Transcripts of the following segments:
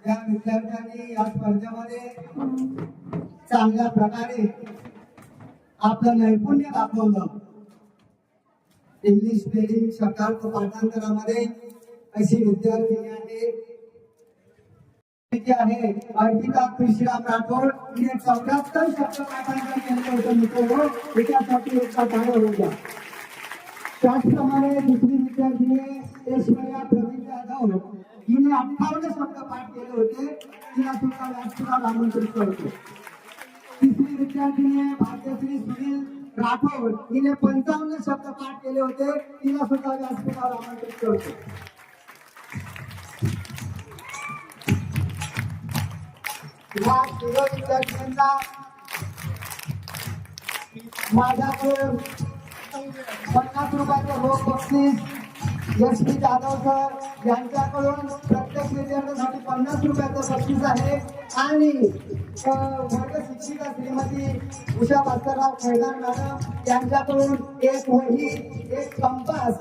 या विद्यार्थ्यांनी या स्पर्धेमध्ये चांगल्या प्रकारे आपलं नैपुण्य दाखवलं। इंग्लिश स्पेलिंग शब्दार्थ पाठांतरामध्ये अशी विद्यार्थिनी आहे अर्पिता कृष्णराम राठोड, तिने 74 शब्द पाठांतर केले होते मित्रांनो, त्यासाठी एकदा टाळ्या होऊ द्या। त्याचप्रमाणे दुसरी विद्यार्थिनी ऐश्वर्या प्रवीण जाधव, तिने 58 शब्द पाठ केले होते, तिला सुद्धा व्यासपीठावर आमंत्रित करतो। तिसरी विद्यार्थिनी भाग्यश्री सुनील राठोड, तिने 55 शब्द पाठ केले होते, तिला सुद्धा व्यासपीठावर आमंत्रित करतो। या तिघ विद्यार्थ्यांना माझ्याकडून 50 रुपयाचं रोख बक्षीस, SP जाधव सर यांच्याकडून प्रत्येक विद्यार्थ्यांसाठी 50 रुपयाचं बक्षीस आहे आणि वर्ग शिक्षिका श्रीमती उषा भास्करराव खेळदार मॅडम यांच्याकडून एक वही, एक कंपास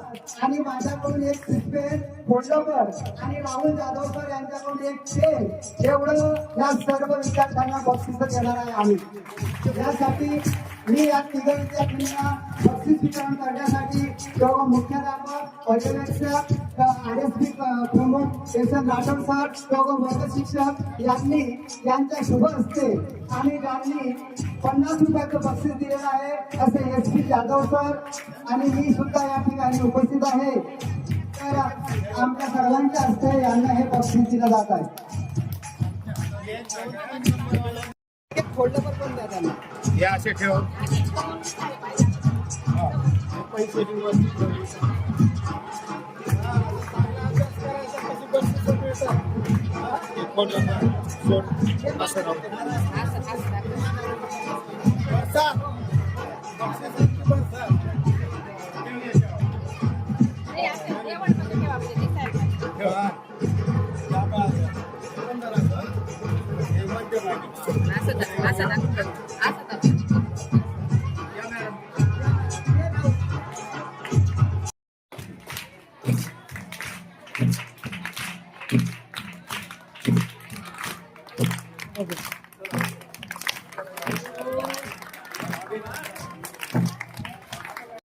आणि माझ्याकडून एक पेन फोल्डर आणि राहुल जाधव सर यांच्याकडून एक पेन, एवढं या सर्व विद्यार्थ्यांना बक्षीस देणार आहे आम्ही। यासाठी मी या तिघ विद्यार्थ्यांना बक्षीस वितरण करण्यासाठी सर्व मुख्याध्यापक, पर्यवेक्षक, RSP प्रमुख यशवंत राठोड सर, सर्व वर्ग शिक्षक यांनी यांच्या शुभ हस्ते आणि ज्यांनी 50 रुपयाचं बक्षीस दिलेलं आहे असे SP जाधव सर आणि मी सुद्धा या ठिकाणी उपस्थित आहे। तर आमच्या सर्वांच्या हस्ते यांना हे बक्षीस दिलं जात आहे। फोल्डर पण द्या त्यांना, हे असे ठेव पैसे Okay.